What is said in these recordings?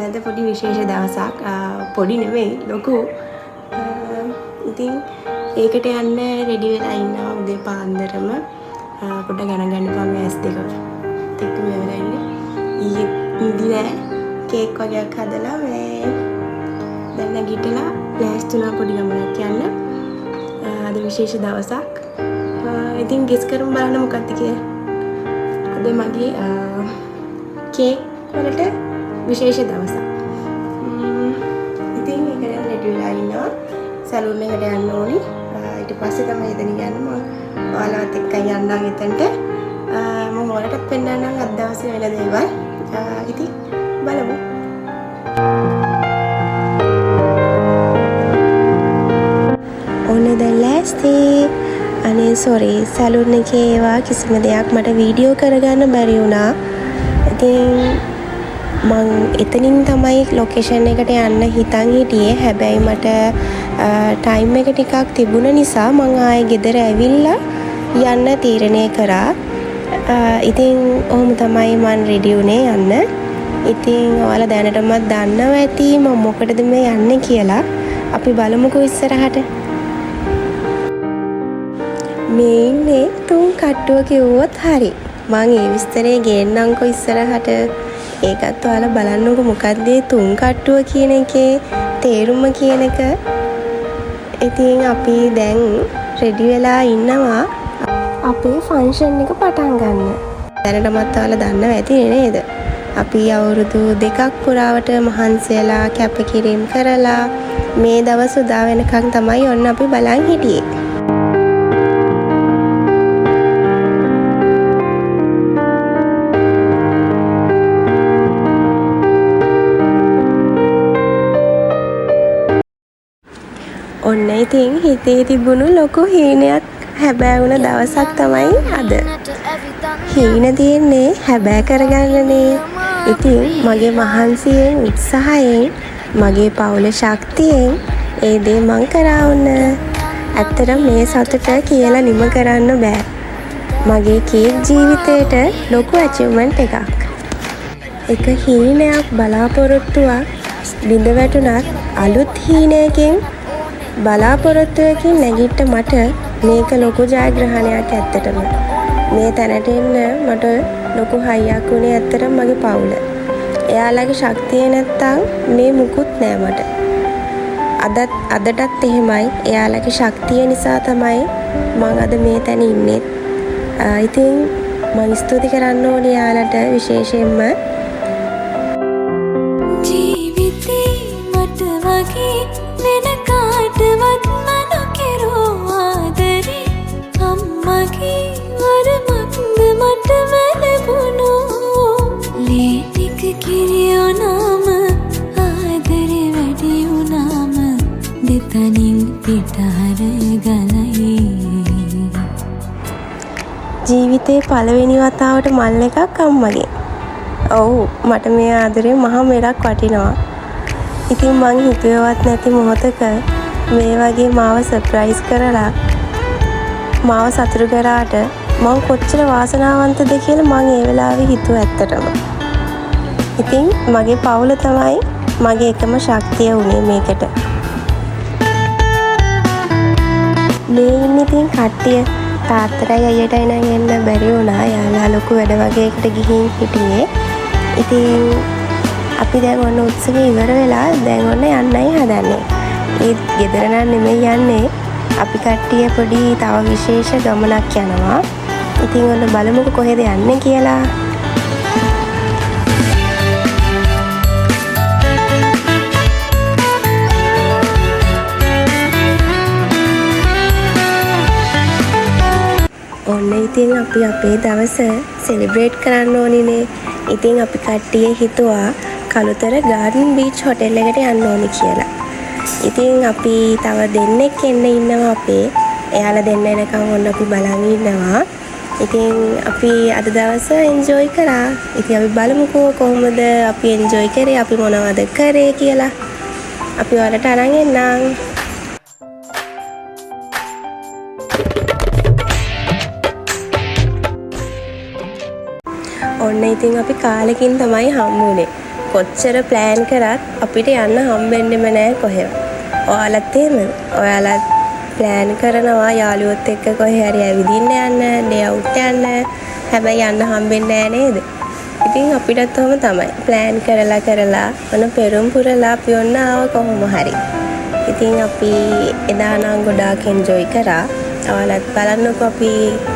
අද පොඩි විශේෂ දවසක්. පොඩි නෙවෙයි ලොකු. ඉතින් ඒකට යන්න රෙඩි වෙලා ඉන්නවා උදේ පාන්දරම. පොඩ්ඩක් ගණන් ගන්නකම් ඇස් දෙක ටික වෙලා ඉන්නේ. ඊයේ ඉදිරිය කේක් වගේක් හදලා මේ දැන් නැගිටලා ලෑස්තිලා පොඩි ගමනක් යන්න. අද විශේෂ දවසක්. ඉතින් ගෙස් කරමු බලන්න මොකක්ද කියලා. අද මගේ කේක් වලට විශේෂ දවසක්. ඉතින් ඒක දැන් රෙඩි වෙලා ඉන්නවා. සැලූන් එකට යන්න ඕනි. ඊට පස්සේ තමයි එතන යන්නේ. මම ඔයාලත් එක්ක යන්නම් එතනට. මම ඔයාලටත් පෙන්නන්නම් අද දවසේ වෙන දේවල්. ඉතින් බලමු. ඕනේ දැන් ලෑස්ති. අනේ සෝරි සැලූන් එකේ ඒවා කිසිම දෙයක් මට වීඩියෝ කරගන්න බැරි වුණා. ඉතින් මං එතනින් තමයි ලොකේෂන් එකට යන්න හිතන් හිටියේ. හැබැයි මට ටයිම් එක ටිකක් තිබුණ නිසා මං ආයේ ගෙදර ඇවිල්ලා යන්න තීරණය කරා. ඉතින් ඔහොම තමයි මං රෙඩි වුණේ යන්න. ඉතින් ඔයාලා දැනටමත් දන්නවා ඇති මම මොකටද මේ යන්නේ කියලා. අපි බලමුකෝ ඉස්සරහට. මේ ඉන්නේ තුන් කට්ටුව කිව්වොත් හරි. මං ඒ විස්තරේ ගේන්නම්කෝ ඉස්සරහට. ඒකත් ඔයාලා බලන්නකො මොකක්ද තුන් කට්ටුව කියන එකේ තේරුම කියන එක. ඉතින් අපි දැන් රෙඩි වෙලා ඉන්නවා අපේ ෆන්ක්ෂන් එක පටන් ගන්න. දැනටමත් ඔයාලා දන්නවා ඇති නේද? අපි අවුරුදු 2ක් පුරාවට මහන්සි වෙලා කැපකිරීම කරලා මේ දවස් උදා වෙනකන් තමයි ඔන්න අපි බලන් හිටියේ. ඔන්න ඉතින් හිතේ තිබුණු ලොකු හීනයක් හැබෑ වුණ දවසක් තමයි අද. හීන තියෙන්නේ හැබෑ කරගන්නනේ. ඉතින් මගේ මහන්සියෙන් උත්සාහයෙන් මගේ පවුලේ ශක්තියෙන් ඒ දේ මං කරා වුණ. ඇත්තටම මේ සතුට කියලා නිම කරන්න බෑ. මගේ කේක් ජීවිතේට ලොකු ඇචීව්මන්ට් එකක්. එක හීනයක් බලාපොරොත්තුවක් බිඳ වැටුණත් අලුත් හීනයකින් බලාපොරොත්තුවකින් නැගිට්ට මට මේක ලොකු ජයග්‍රහණයක් ඇත්තටම. මේ තැනට එන්න මට ලොකු හයියක් වුණේ ඇත්තටම මගේ පවුල. එයාලගේ ශක්තිය නැත්තම් මේ මුකුත් නෑ මට. අදටත් එහෙමයි. එයාලගේ ශක්තිය නිසා තමයි මං අද මේ තැන ඉන්නේ. ඉතින් මං ස්තුති කරන්න ඕනේ එයාලට විශේෂයෙන්ම. ජීවිතේ මට වගේ වෙන කාටවත් මන කෙරෝ ආදරේ අම්මගේ වරමක්ද මට වැළපුණු. ලේ ටික කිරියෝ නාම ආදරේ වැඩි වුණාම දෙතනින් පිටහර ගලයි. ජීවිතේ පළවෙනි වතාවට මල් එකක් අම්මගේ. ඔව් මට මේ ආදරේ මහා මෙරක් වටිනවා. ඉතින් මං හිතුවේවත් නැති මොහොතක මේ වගේ මාව සර්ප්‍රයිස් කරලා මාව සතුටු කරාට මං කොච්චර වාසනාවන්තද කියලා මං ඒ වෙලාවේ හිතුවා ඇත්තටම. ඉතින් මගේ පවුල තමයි මගේ එකම ශක්තිය වුණේ මේකට. මේ ඉන්න ඉතින් කට්ටිය තාත්තටයි අයියටයි නම් එන්න බැරි වුණා. යාළුවා ලොකු වැඩ වගේකට ගිහින් හිටියේ. ඉතින් අපි දැන් ඔන්න උත්සවය ඉවර වෙලා දැන් ඔන්න යන්නයි හදන්නේ. ඒත් ගෙදර නම් නෙමෙයි යන්නේ. අපි කට්ටිය පොඩි තව විශේෂ ගමනක් යනවා. ඉතින් ඔන්න බලමුකෝ කොහෙද යන්නේ කියලා. ඔන්න ඉතින් අපි අපේ දවස සෙලිබ්‍රේට් කරන්න ඕනිනේ. ඉතින් අපි කට්ටිය හිතුවා කළුතර ගාඩන් බීච් හොටෙල් එකට යන්න ඕනි කියලා. ඉතින් අපි තව දෙන්නෙක් එන්න ඉන්නවා අපේ. එයාලා දෙන්න එනකම් ඔන්න අපි බලන් ඉන්නවා. ඉතින් අපි අද දවස එන්ජොයි කරා. ඉතින් අපි බලමුකෝ කොහොමද අපි එන්ජොයි කරේ, අපි මොනවද කරේ කියලා. අපි ඔයාලට අරන් එන්නම්. ඔන්න ඉතින් අපි කාලෙකින් තමයි හම්බුනේ. කොච්චර ප්ලෑන් කරත් අපිට යන්න හම්බෙන්නෙම නැහැ කොහෙවත්. ඔයාලත් එහෙමද? ඔයාලත් ප්ලෑන් කරනවා යාළුවොත් එක්ක කොහේ හරි ඇවිදින්න යන්න, ඩේ අවුට් යන්න. හැබැයි යන්න හම්බෙන්නේ නැහැ නේද? ඉතින් අපිටත් ඔහොම තමයි. ප්ලෑන් කරලා ඔන්න පෙරම් පුරලා අපි ඔන්න ආව කොහොම හරි. ඉතින් අපි එදා නම් ගොඩාක් එන්ජොයි කරා. ඔයාලත් බලන්නකෝ අපි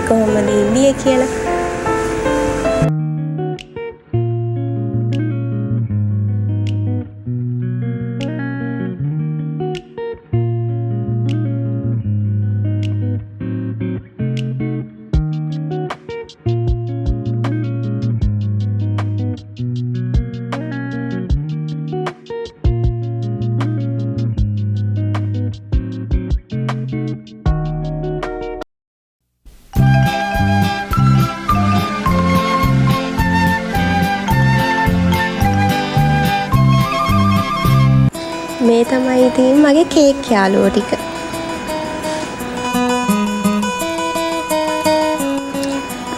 කොහොමද ඉන්දිය කියලා. මේ තමයි ඉතින් මගේ කේක් යාළුවෝ ටික.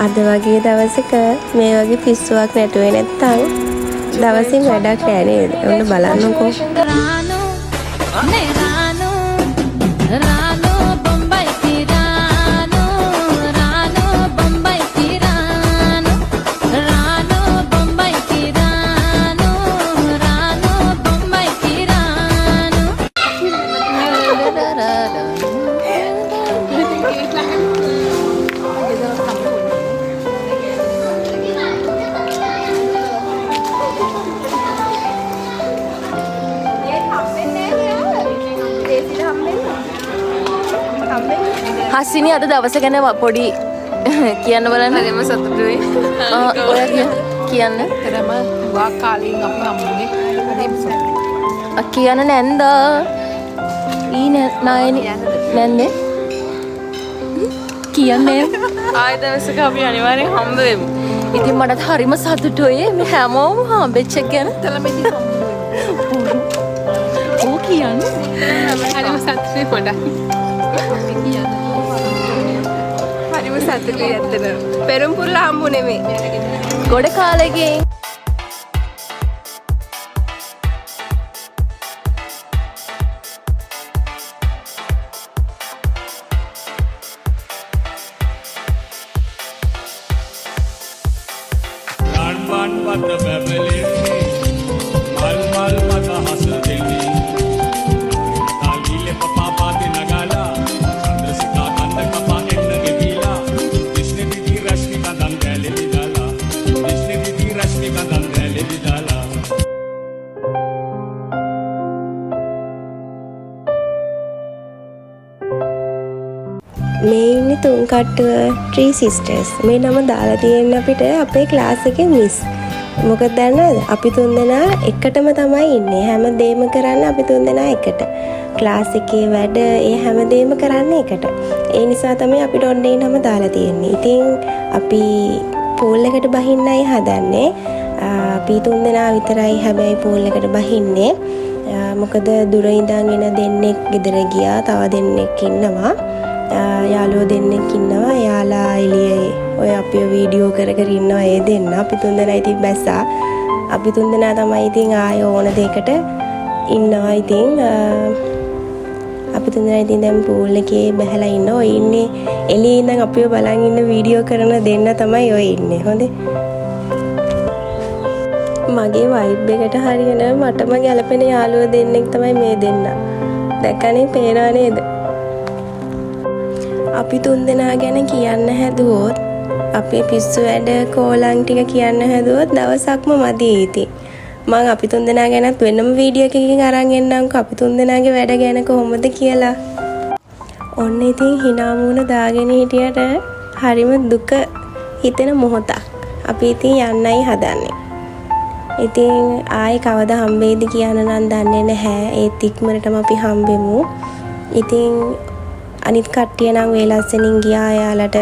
අද වගේ දවසක මේ වගේ පිස්සුවක් නැටුවේ නැත්තම් දවසින් වැඩක් නෑ නේද? ඔන්න බලන්නකෝ. හසිනි අද දවස ගැන පොඩි කියන්න බලන්න. හරිම සතුටුයි. ඔයා කියන්න. තරම වා කාලෙන් අපි හම්බුනේ. හරිම සතුටුයි. කියන්න නැන්ද? ඊ නෑනේ නැන්නේ. කියන්නේ ආය දවසක අපි අනිවාර්යෙන් හම්බ වෙමු. ඉතින් මටත් හරිම සතුටුයි මේ හැමෝම හම්බෙච්ච එක ගැන. තලමෙදි හම්බ ඕ කියන්නේ. හරිම සතුටුයි මට. හරිම සතුටුයි ඇත්තට. පෙරම් පුරලා හම්බු නෙමෙයි. ගොඩ කාලෙකින් මේ ඉන්නේ තුන් කට්ටුව ත්‍රී සිස්ටර්ස්. මේ නම දාලා තියෙන්නේ අපිට අපේ ක්ලාස් එකේ මිස්. මොකද දන්නවද? අපි තුන්දෙනා එකටම තමයි ඉන්නේ. හැම දෙයක්ම කරන්නේ අපි තුන්දෙනා එකට. ක්ලාස් එකේ වැඩ ඒ හැම දෙයක්ම කරන්නේ එකට. ඒ නිසා තමයි අපිට ඔන්නේ නම දාලා තියෙන්නේ. ඉතින් අපි පූල් එකට බහින්නයි හදන්නේ. අපි තුන්දෙනා විතරයි හැබැයි පූල් එකට බහින්නේ. මොකද දුර ඉඳන් එන දෙන්නෙක් ගෙදර ගියා. තව දෙන්නෙක් ඉන්නවා. යාළුවෝ දෙන්නෙක් ඉන්නවා. එයාලා එළියේ ඔය අපිව වීඩියෝ කර ඉන්නවා. ඒ දෙන්න අපි තුන්දෙනා ඉතින් බැස්සා. අපි තුන්දෙනා තමයි ඉතින් ආය ඕන දෙයකට ඉන්නවා. ඉතින් අපි තුන්දෙනා ඉතින් දැන් පූල් එකේ බහලා ඉන්නවා. ඔය ඉන්නේ එළියේ ඉඳන් අපිව බලන් ඉන්න වීඩියෝ කරන දෙන්න තමයි ඔය ඉන්නේ. හොඳේ. මගේ වයිබ් එකට හරියන මටම ගැලපෙන යාළුවෝ දෙන්නෙක් තමයි මේ දෙන්න. දැක්කනේ පේනවා නේද? අපි තුන්දෙනා ගැන කියන්න හැදුවොත් අපේ පිස්සු වැඩ කෝලං ටික කියන්න හැදුවොත් දවසක්ම මදි ඉතින්. මං අපි තුන්දෙනා ගැනත් වෙනම වීඩියෝ එකකින් අරන් එන්නම්කෝ අපි තුන්දෙනාගේ වැඩ ගැන කොහොමද කියලා. ඔන්න ඉතින් hina මූණ දාගෙන හිටියට හරිම දුක හිතෙන මොහොතක්. අපි ඉතින් යන්නයි හදන්නේ. ඉතින් ආයේ කවදා හම්බෙයිද කියන්න නම් දන්නේ නැහැ. ඒත් ඉක්මනටම අපි හම්බෙමු. ඉතින් අනිත් කට්ටිය නම් වේලස්සෙනින් ගියා. එයාලට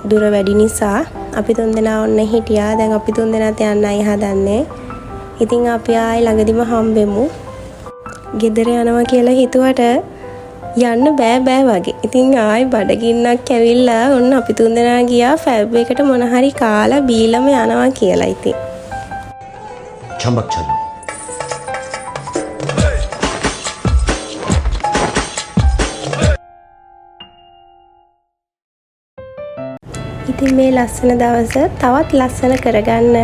දුර වැඩි නිසා අපි තුන්දෙනා ඔන්න හිටියා. දැන් අපි තුන්දෙනාත් යන්නයි හදන්නේ. ඉතින් අපි ආයේ ළඟදිම හම්බෙමු. ගෙදර යනවා කියලා හිතුවට යන්න බෑ වගේ. ඉතින් ආයේ බඩගින්නක් ඇවිල්ලා ඔන්න අපි තුන්දෙනා ගියා ෆැබ් එකට මොන හරි කාලා බීලම යනවා කියලා. ඉතින් चंबक चलो ඉතින් මේ ලස්සන දවස තවත් ලස්සන කරගන්න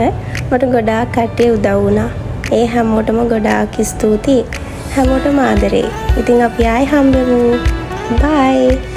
මට ගොඩාක් කට්ටිය උදව් වුණා. ඒ හැමෝටම ගොඩාක් ස්තුතියි. හැමෝටම ආදරේ. ඉතින් අපි ආයි හම්බෙමු. බයි.